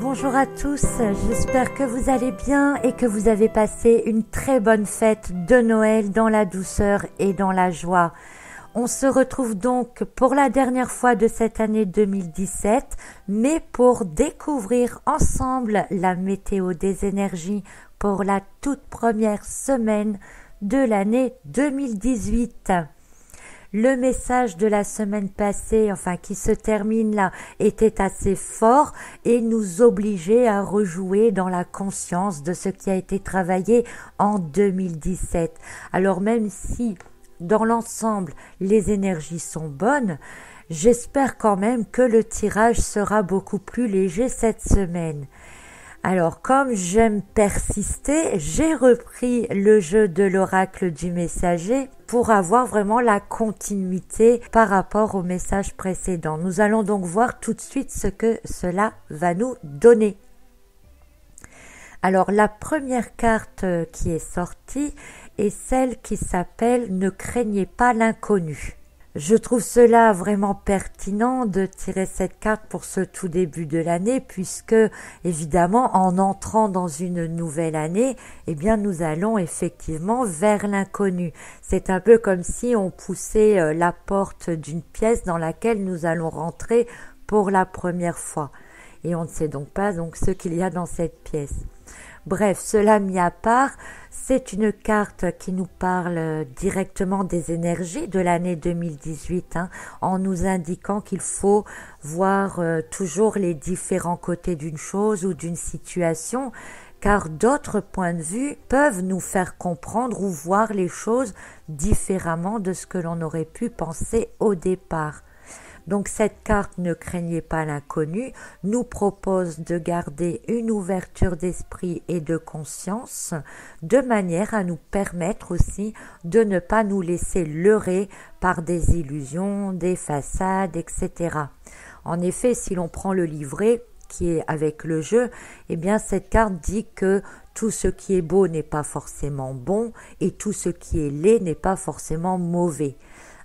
bonjour à tous, j'espère que vous allez bien et que vous avez passé une très bonne fête de Noël dans la douceur et dans la joie. On se retrouve donc pour la dernière fois de cette année 2017, mais pour découvrir ensemble la météo des énergies pour la toute première semaine de l'année 2018. Le message de la semaine passée, qui se termine là, était assez fort et nous obligeait à rejouer dans la conscience de ce qui a été travaillé en 2017. Alors même si, dans l'ensemble, les énergies sont bonnes, j'espère quand même que le tirage sera beaucoup plus léger cette semaine. Alors, comme j'aime persister, j'ai repris le jeu de l'oracle du messager pour avoir vraiment la continuité par rapport au message précédent. Nous allons donc voir tout de suite ce que cela va nous donner. Alors, la première carte qui est sortie est celle qui s'appelle « Ne craignez pas l'inconnu ». Je trouve cela vraiment pertinent de tirer cette carte pour ce tout début de l'année puisque, évidemment, en entrant dans une nouvelle année, nous allons effectivement vers l'inconnu. C'est un peu comme si on poussait la porte d'une pièce dans laquelle nous allons rentrer pour la première fois. Et on ne sait donc pas ce qu'il y a dans cette pièce. Bref, cela mis à part, c'est une carte qui nous parle directement des énergies de l'année 2018, en nous indiquant qu'il faut voir toujours les différents côtés d'une chose ou d'une situation, car d'autres points de vue peuvent nous faire comprendre ou voir les choses différemment de ce que l'on aurait pu penser au départ. Donc cette carte « Ne craignez pas l'inconnu » nous propose de garder une ouverture d'esprit et de conscience de manière à nous permettre aussi de ne pas nous laisser leurrer par des illusions, des façades, etc. En effet, si l'on prend le livret qui est avec le jeu, cette carte dit que tout ce qui est beau n'est pas forcément bon et tout ce qui est laid n'est pas forcément mauvais.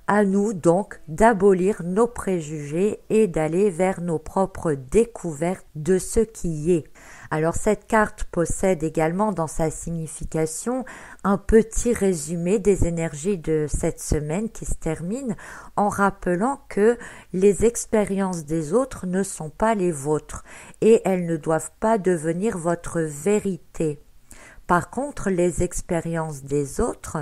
À nous donc d'abolir nos préjugés et d'aller vers nos propres découvertes de ce qui y est. Alors cette carte possède également dans sa signification un petit résumé des énergies de cette semaine qui se termine en rappelant que les expériences des autres ne sont pas les vôtres et elles ne doivent pas devenir votre vérité. Par contre, les expériences des autres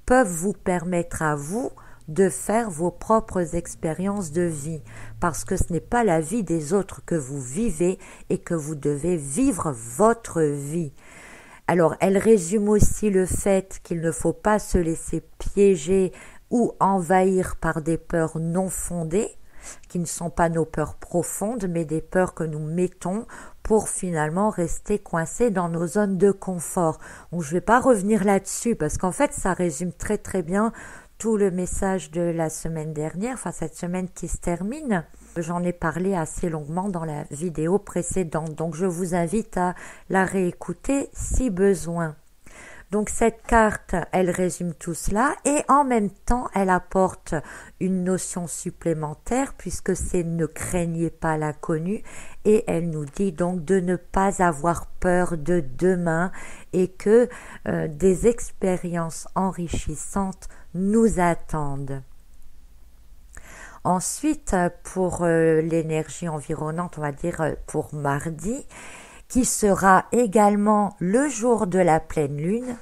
peuvent vous permettre à vous de faire vos propres expériences de vie, parce que ce n'est pas la vie des autres que vous vivez et que vous devez vivre votre vie. Alors, elle résume aussi le fait qu'il ne faut pas se laisser piéger ou envahir par des peurs non fondées, qui ne sont pas nos peurs profondes, mais des peurs que nous mettons pour finalement rester coincés dans nos zones de confort. Donc, je ne vais pas revenir là-dessus, parce qu'en fait, ça résume très très bien tout le message de la semaine dernière, cette semaine qui se termine. J'en ai parlé assez longuement dans la vidéo précédente, donc je vous invite à la réécouter si besoin. Donc cette carte, elle résume tout cela et en même temps, elle apporte une notion supplémentaire puisque c'est « ne craignez pas l'inconnu » et elle nous dit donc de ne pas avoir peur de demain et que des expériences enrichissantes nous attendent. Ensuite, pour l'énergie environnante, on va dire pour mardi, qui sera également le jour de la pleine lune,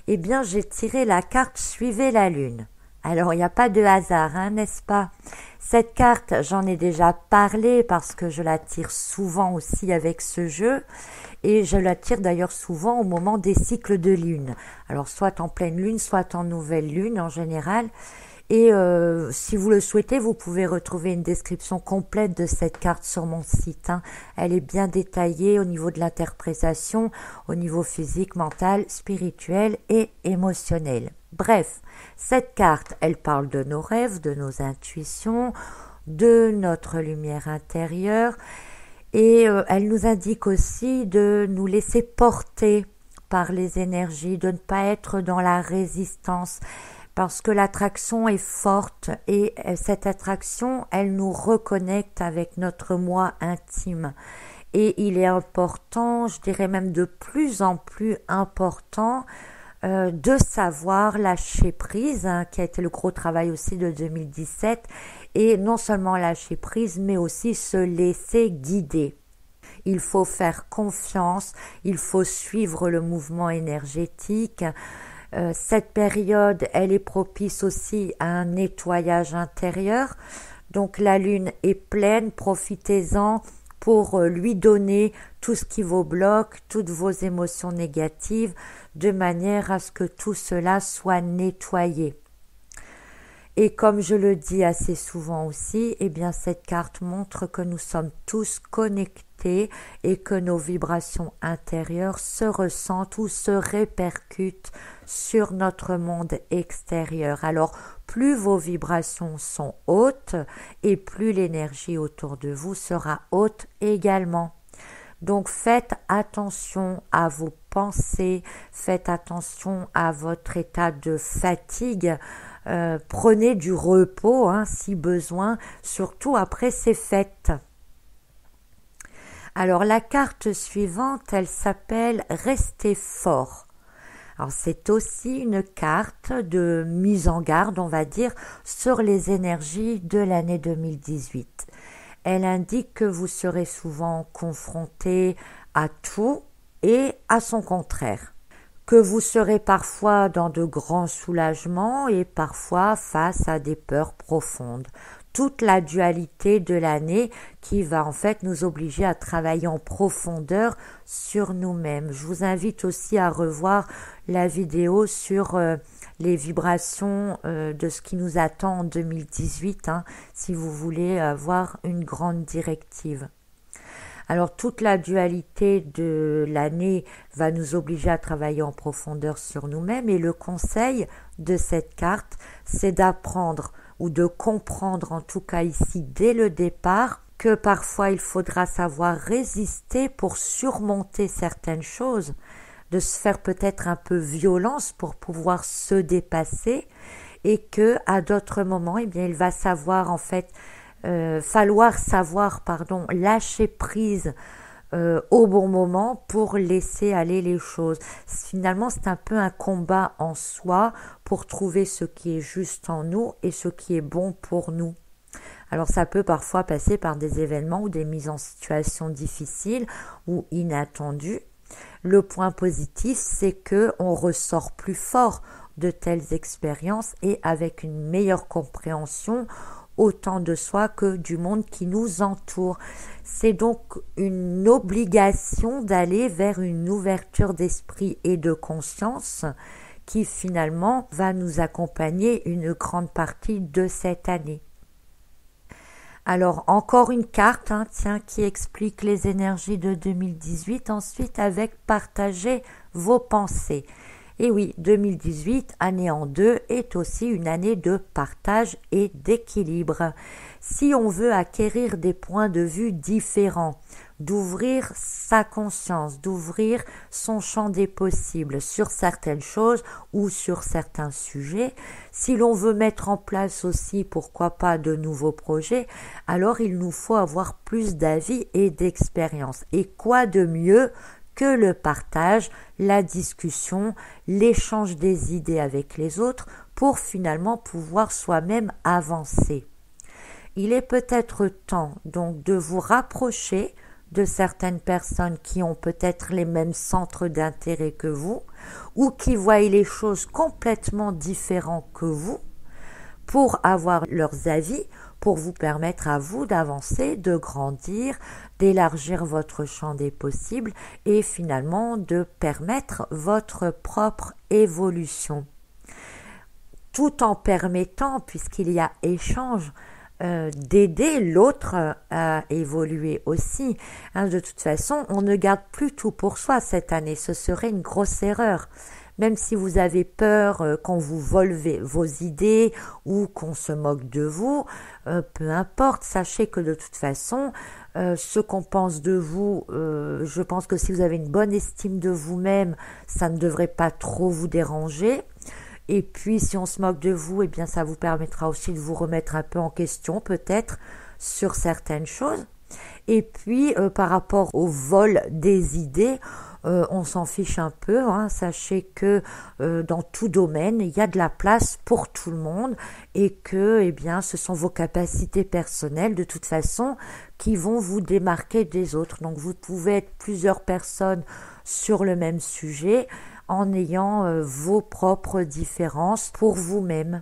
j'ai tiré la carte « Suivez la lune ». Alors, il n'y a pas de hasard, n'est-ce pas? Cette carte, j'en ai déjà parlé parce que je la tire souvent aussi avec ce jeu et je la tire d'ailleurs souvent au moment des cycles de lune. Alors, soit en pleine lune, soit en nouvelle lune en général. Et si vous le souhaitez, vous pouvez retrouver une description complète de cette carte sur mon site. Elle est bien détaillée au niveau de l'interprétation, au niveau physique, mental, spirituel et émotionnel. Bref, cette carte, elle parle de nos rêves, de nos intuitions, de notre lumière intérieure et elle nous indique aussi de nous laisser porter par les énergies, de ne pas être dans la résistance. Parce que l'attraction est forte et cette attraction, elle nous reconnecte avec notre moi intime. Et il est important, je dirais même de plus en plus important, de savoir lâcher prise, hein, qui a été le gros travail aussi de 2017, et non seulement lâcher prise, mais aussi se laisser guider. Il faut faire confiance, il faut suivre le mouvement énergétique. Cette période, elle est propice aussi à un nettoyage intérieur. Donc la lune est pleine, profitez-en pour lui donner tout ce qui vous bloque, toutes vos émotions négatives, de manière à ce que tout cela soit nettoyé. Et comme je le dis assez souvent aussi, eh bien cette carte montre que nous sommes tous connectés et que nos vibrations intérieures se ressentent ou se répercutent sur notre monde extérieur. Alors plus vos vibrations sont hautes et plus l'énergie autour de vous sera haute également. Donc faites attention à vos pensées, faites attention à votre état de fatigue, prenez du repos si besoin, surtout après ces fêtes. Alors la carte suivante, elle s'appelle Restez fort. Alors c'est aussi une carte de mise en garde, on va dire, sur les énergies de l'année 2018. Elle indique que vous serez souvent confronté à tout et à son contraire, que vous serez parfois dans de grands soulagements et parfois face à des peurs profondes. Toute la dualité de l'année qui va en fait nous obliger à travailler en profondeur sur nous-mêmes. Je vous invite aussi à revoir la vidéo sur les vibrations de ce qui nous attend en 2018, si vous voulez avoir une grande directive. Alors toute la dualité de l'année va nous obliger à travailler en profondeur sur nous-mêmes et le conseil de cette carte, c'est d'apprendre ou de comprendre en tout cas ici dès le départ que parfois il faudra savoir résister pour surmonter certaines choses, de se faire peut-être un peu violence pour pouvoir se dépasser et que à d'autres moments, eh bien il va falloir savoir lâcher prise au bon moment pour laisser aller les choses. Finalement, c'est un peu un combat en soi pour trouver ce qui est juste en nous et ce qui est bon pour nous. Alors ça peut parfois passer par des événements ou des mises en situation difficiles ou inattendues. Le point positif, c'est que on ressort plus fort de telles expériences et avec une meilleure compréhension autant de soi que du monde qui nous entoure. C'est donc une obligation d'aller vers une ouverture d'esprit et de conscience qui finalement va nous accompagner une grande partie de cette année. Alors encore une carte qui explique les énergies de 2018, ensuite avec partager vos pensées. Et oui, 2018, année en deux, est aussi une année de partage et d'équilibre. Si on veut acquérir des points de vue différents, d'ouvrir sa conscience, d'ouvrir son champ des possibles sur certaines choses ou sur certains sujets, si l'on veut mettre en place aussi, pourquoi pas, de nouveaux projets, alors il nous faut avoir plus d'avis et d'expérience. Et quoi de mieux que le partage, la discussion, l'échange des idées avec les autres pour finalement pouvoir soi-même avancer. Il est peut-être temps donc de vous rapprocher de certaines personnes qui ont peut-être les mêmes centres d'intérêt que vous ou qui voient les choses complètement différentes que vous pour avoir leurs avis, pour vous permettre à vous d'avancer, de grandir, d'élargir votre champ des possibles et finalement de permettre votre propre évolution. Tout en permettant, puisqu'il y a échange, d'aider l'autre à évoluer aussi. De toute façon, on ne garde plus tout pour soi cette année, ce serait une grosse erreur. Même si vous avez peur qu'on vous vole vos idées ou qu'on se moque de vous, peu importe, sachez que de toute façon, ce qu'on pense de vous, je pense que si vous avez une bonne estime de vous-même, ça ne devrait pas trop vous déranger. Et puis, si on se moque de vous, eh bien, ça vous permettra aussi de vous remettre un peu en question, peut-être, sur certaines choses. Et puis par rapport au vol des idées, on s'en fiche un peu, hein. Sachez que dans tout domaine, il y a de la place pour tout le monde et que eh bien, ce sont vos capacités personnelles de toute façon qui vont vous démarquer des autres. Donc vous pouvez être plusieurs personnes sur le même sujet en ayant vos propres différences pour vous-même.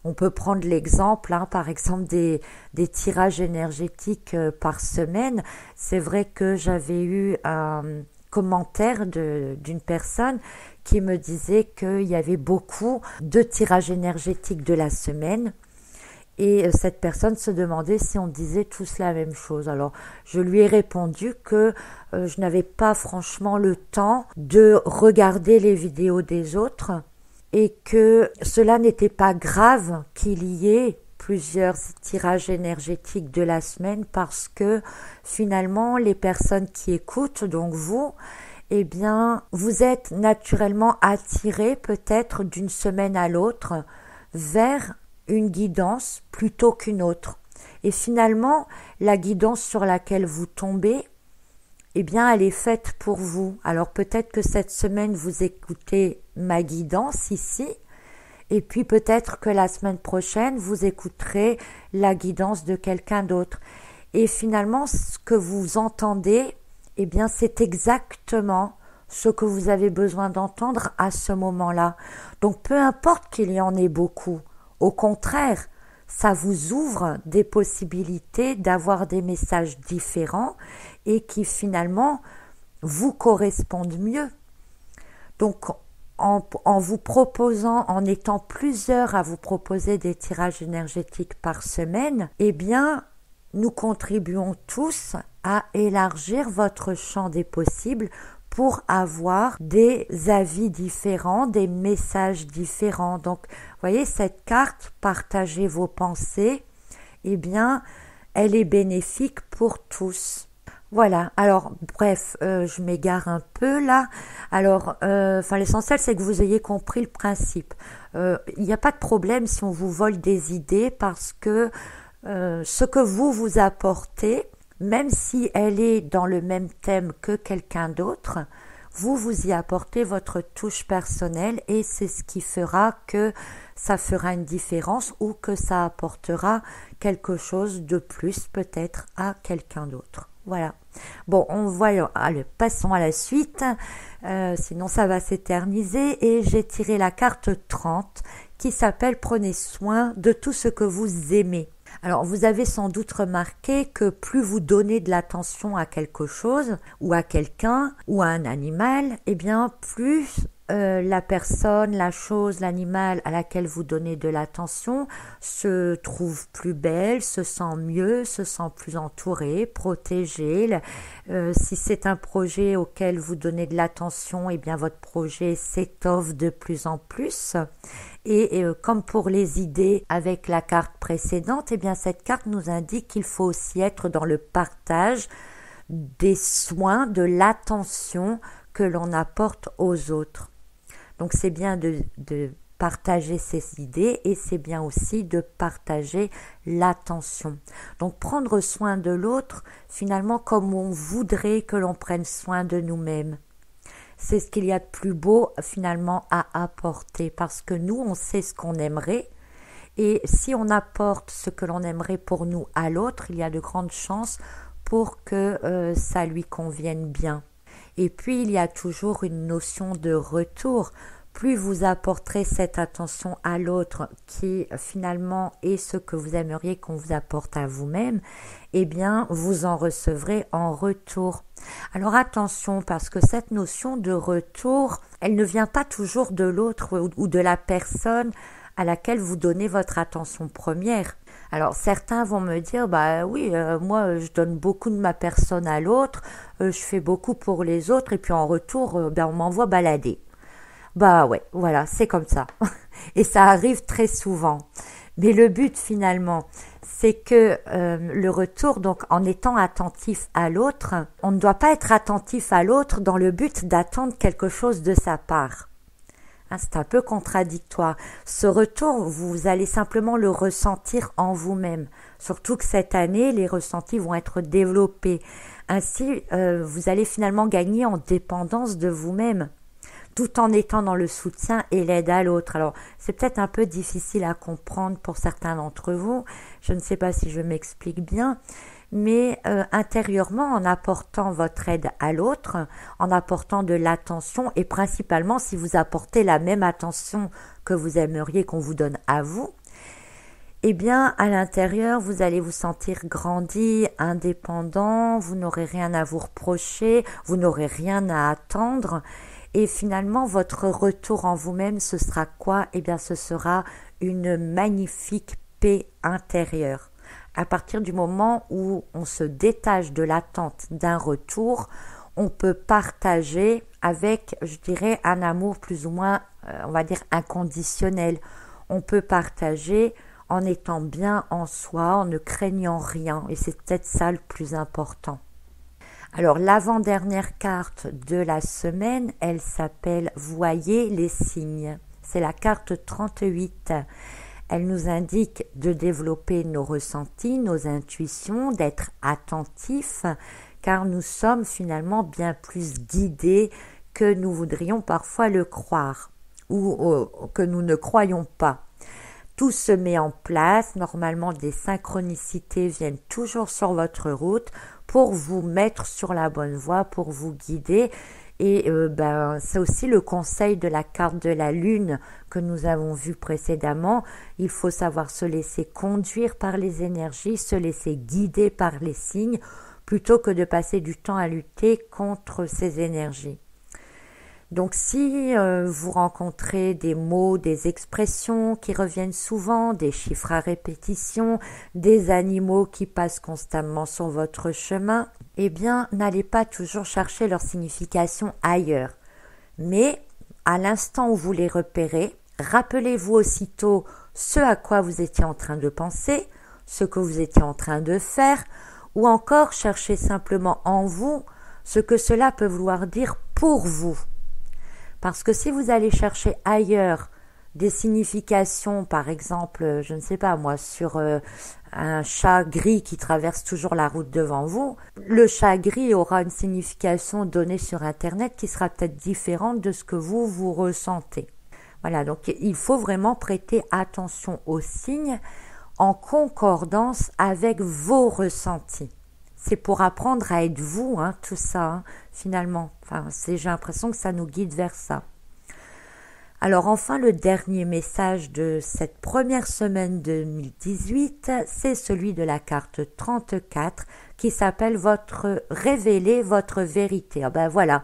On peut prendre l'exemple, hein, par exemple, des tirages énergétiques par semaine. C'est vrai que j'avais eu un commentaire d'une personne qui me disait qu'il y avait beaucoup de tirages énergétiques de la semaine. Et cette personne se demandait si on disait tous la même chose. Alors, je lui ai répondu que je n'avais pas franchement le temps de regarder les vidéos des autres et que cela n'était pas grave qu'il y ait plusieurs tirages énergétiques de la semaine parce que finalement, les personnes qui écoutent, donc vous, eh bien, vous êtes naturellement attirés peut-être d'une semaine à l'autre vers une guidance plutôt qu'une autre. Et finalement, la guidance sur laquelle vous tombez, eh bien, elle est faite pour vous. Alors peut-être que cette semaine, vous écoutez ma guidance ici, et puis peut-être que la semaine prochaine, vous écouterez la guidance de quelqu'un d'autre. Et finalement, ce que vous entendez, eh bien, c'est exactement ce que vous avez besoin d'entendre à ce moment-là. Donc, peu importe qu'il y en ait beaucoup, au contraire, ça vous ouvre des possibilités d'avoir des messages différents et qui finalement vous correspondent mieux. Donc, en vous proposant, en étant plusieurs à vous proposer des tirages énergétiques par semaine, eh bien, nous contribuons tous à élargir votre champ des possibles pour avoir des avis différents, des messages différents. Donc, vous voyez, cette carte, partagez vos pensées, eh bien, elle est bénéfique pour tous. Voilà, alors bref, je m'égare un peu là. Alors, l'essentiel c'est que vous ayez compris le principe. Il n'y a pas de problème si on vous vole des idées parce que ce que vous apportez, même si elle est dans le même thème que quelqu'un d'autre, vous y apportez votre touche personnelle et c'est ce qui fera que ça fera une différence ou que ça apportera quelque chose de plus peut-être à quelqu'un d'autre. Voilà. Bon, allez, passons à la suite, sinon ça va s'éterniser et j'ai tiré la carte 30 qui s'appelle « Prenez soin de tout ce que vous aimez ». Alors, vous avez sans doute remarqué que plus vous donnez de l'attention à quelque chose ou à quelqu'un ou à un animal, eh bien, plus la personne, la chose, l'animal à laquelle vous donnez de l'attention se trouve plus belle, se sent mieux, se sent plus entourée, protégée. Si c'est un projet auquel vous donnez de l'attention, eh bien votre projet s'étoffe de plus en plus. Et comme pour les idées avec la carte précédente, eh bien cette carte nous indique qu'il faut aussi être dans le partage des soins, de l'attention que l'on apporte aux autres. Donc c'est bien de partager ses idées et c'est bien aussi de partager l'attention. Donc prendre soin de l'autre, finalement comme on voudrait que l'on prenne soin de nous-mêmes. C'est ce qu'il y a de plus beau finalement à apporter parce que nous, on sait ce qu'on aimerait et si on apporte ce que l'on aimerait pour nous à l'autre, il y a de grandes chances pour que ça lui convienne bien. Et puis, il y a toujours une notion de retour. Plus vous apporterez cette attention à l'autre qui finalement est ce que vous aimeriez qu'on vous apporte à vous-même, eh bien, vous en recevrez en retour. Alors attention, parce que cette notion de retour, elle ne vient pas toujours de l'autre ou de la personne à laquelle vous donnez votre attention première. Alors certains vont me dire, bah oui, moi je donne beaucoup de ma personne à l'autre, je fais beaucoup pour les autres et puis en retour, on m'envoie balader. Bah ouais, voilà, c'est comme ça. Et ça arrive très souvent. Mais le but finalement, c'est que le retour, donc en étant attentif à l'autre, on ne doit pas être attentif à l'autre dans le but d'attendre quelque chose de sa part. C'est un peu contradictoire. Ce retour, vous allez simplement le ressentir en vous-même. Surtout que cette année, les ressentis vont être développés. Ainsi, vous allez finalement gagner en dépendance de vous-même, tout en étant dans le soutien et l'aide à l'autre. Alors, c'est peut-être un peu difficile à comprendre pour certains d'entre vous. Je ne sais pas si je m'explique bien. Mais intérieurement, en apportant votre aide à l'autre, en apportant de l'attention et principalement si vous apportez la même attention que vous aimeriez qu'on vous donne à vous, eh bien à l'intérieur, vous allez vous sentir grandi, indépendant, vous n'aurez rien à vous reprocher, vous n'aurez rien à attendre et finalement votre retour en vous-même, ce sera quoi? Eh bien ce sera une magnifique paix intérieure. À partir du moment où on se détache de l'attente d'un retour, on peut partager avec, je dirais, un amour plus ou moins, on va dire, inconditionnel. On peut partager en étant bien en soi, en ne craignant rien. Et c'est peut-être ça le plus important. Alors, l'avant-dernière carte de la semaine, elle s'appelle « Voyez les signes ». C'est la carte 38. Elle nous indique de développer nos ressentis, nos intuitions, d'être attentifs, car nous sommes finalement bien plus guidés que nous voudrions parfois le croire, ou que nous ne croyons pas. Tout se met en place, normalement des synchronicités viennent toujours sur votre route pour vous mettre sur la bonne voie, pour vous guider. Et c'est aussi le conseil de la carte de la lune que nous avons vu précédemment. Il faut savoir se laisser conduire par les énergies, se laisser guider par les signes, plutôt que de passer du temps à lutter contre ces énergies. Donc si vous rencontrez des mots, des expressions qui reviennent souvent, des chiffres à répétition, des animaux qui passent constamment sur votre chemin, eh bien n'allez pas toujours chercher leur signification ailleurs. Mais à l'instant où vous les repérez, rappelez-vous aussitôt ce à quoi vous étiez en train de penser, ce que vous étiez en train de faire, ou encore cherchez simplement en vous ce que cela peut vouloir dire pour vous. Parce que si vous allez chercher ailleurs des significations, par exemple, je ne sais pas moi, sur un chat gris qui traverse toujours la route devant vous, le chat gris aura une signification donnée sur Internet qui sera peut-être différente de ce que vous ressentez. Voilà, donc il faut vraiment prêter attention aux signes en concordance avec vos ressentis. C'est pour apprendre à être vous, tout ça, finalement. J'ai l'impression que ça nous guide vers ça. Alors enfin, le dernier message de cette première semaine 2018, c'est celui de la carte 34 qui s'appelle « Révéler votre vérité ». Voilà,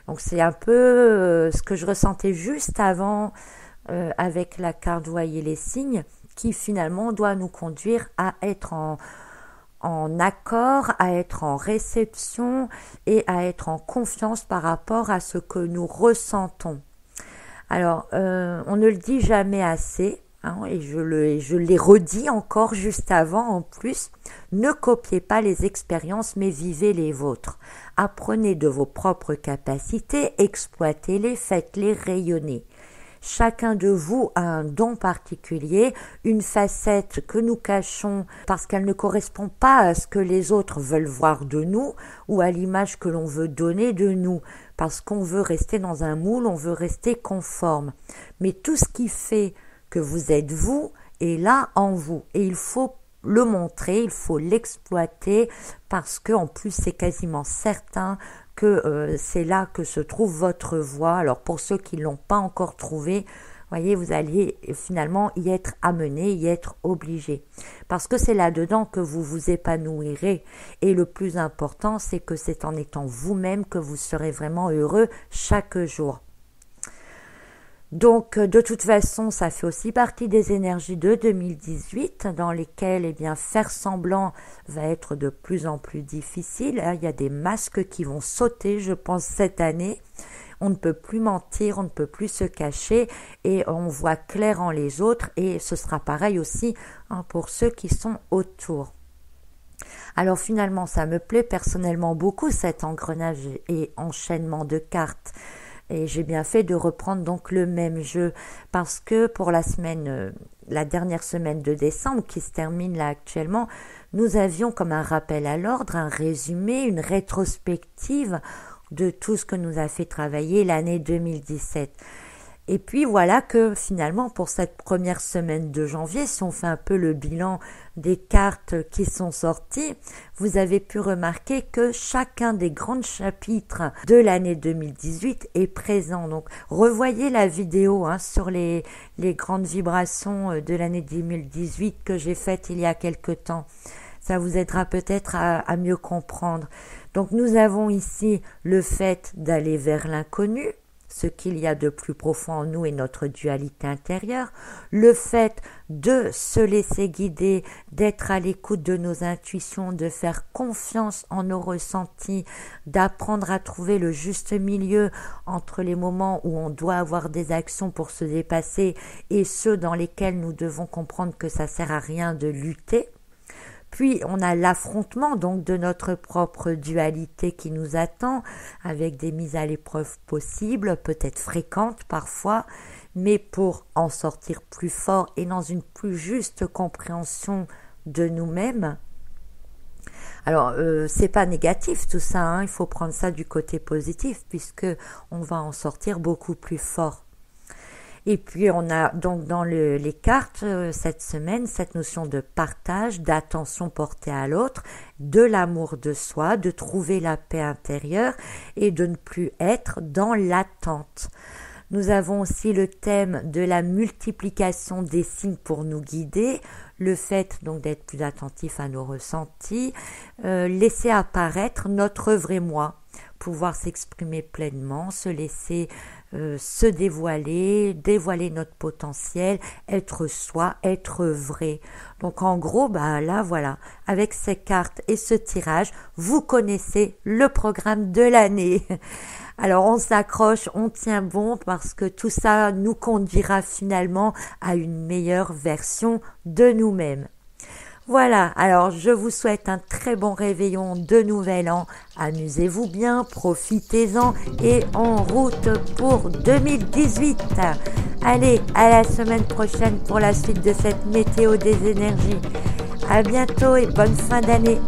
donc c'est un peu ce que je ressentais juste avant avec la carte « Voyez les signes » qui finalement doit nous conduire à être en accord, à être en réception et à être en confiance par rapport à ce que nous ressentons. Alors, on ne le dit jamais assez, et je l'ai redit encore juste avant en plus, ne copiez pas les expériences mais vivez les vôtres. Apprenez de vos propres capacités, exploitez-les, faites-les rayonner. Chacun de vous a un don particulier, une facette que nous cachons parce qu'elle ne correspond pas à ce que les autres veulent voir de nous ou à l'image que l'on veut donner de nous, parce qu'on veut rester dans un moule, on veut rester conforme. Mais tout ce qui fait que vous êtes vous est là en vous et il faut le montrer, il faut l'exploiter parce que en plus c'est quasiment certain que c'est là que se trouve votre voie. Alors pour ceux qui ne l'ont pas encore trouvé, voyez, vous allez finalement y être amené, y être obligé. Parce que c'est là-dedans que vous vous épanouirez. Et le plus important, c'est que c'est en étant vous-même que vous serez vraiment heureux chaque jour. Donc, de toute façon, ça fait aussi partie des énergies de 2018 dans lesquelles, faire semblant va être de plus en plus difficile. Il y a des masques qui vont sauter, je pense, cette année. On ne peut plus mentir, on ne peut plus se cacher et on voit clair en les autres et ce sera pareil aussi pour ceux qui sont autour. Alors finalement, ça me plaît personnellement beaucoup cet engrenage et enchaînement de cartes. Et j'ai bien fait de reprendre donc le même jeu parce que pour la dernière semaine de décembre qui se termine là actuellement, nous avions comme un rappel à l'ordre, un résumé, une rétrospective de tout ce que nous a fait travailler l'année 2017. Et puis voilà que finalement pour cette première semaine de janvier, si on fait un peu le bilan des cartes qui sont sorties, vous avez pu remarquer que chacun des grands chapitres de l'année 2018 est présent. Donc revoyez la vidéo sur les grandes vibrations de l'année 2018 que j'ai faite il y a quelque temps. Ça vous aidera peut-être à mieux comprendre. Donc nous avons ici le fait d'aller vers l'inconnu, ce qu'il y a de plus profond en nous et notre dualité intérieure, le fait de se laisser guider, d'être à l'écoute de nos intuitions, de faire confiance en nos ressentis, d'apprendre à trouver le juste milieu entre les moments où on doit avoir des actions pour se dépasser et ceux dans lesquels nous devons comprendre que ça sert à rien de lutter. Puis on a l'affrontement donc de notre propre dualité qui nous attend avec des mises à l'épreuve possibles, peut-être fréquentes parfois, mais pour en sortir plus fort et dans une plus juste compréhension de nous-mêmes. Alors c'est pas négatif tout ça, il faut prendre ça du côté positif puisque on va en sortir beaucoup plus fort. Et puis on a donc dans les cartes cette semaine cette notion de partage, d'attention portée à l'autre, de l'amour de soi, de trouver la paix intérieure et de ne plus être dans l'attente. Nous avons aussi le thème de la multiplication des signes pour nous guider, le fait donc d'être plus attentif à nos ressentis, laisser apparaître notre vrai moi, pouvoir s'exprimer pleinement, se laisser se dévoiler notre potentiel, être soi, être vrai. Donc en gros, là voilà, avec ces cartes et ce tirage, vous connaissez le programme de l'année. Alors on s'accroche, on tient bon parce que tout ça nous conduira finalement à une meilleure version de nous-mêmes. Voilà, alors je vous souhaite un très bon réveillon de Nouvel An. Amusez-vous bien, profitez-en et en route pour 2018. Allez, à la semaine prochaine pour la suite de cette météo des énergies. À bientôt et bonne fin d'année.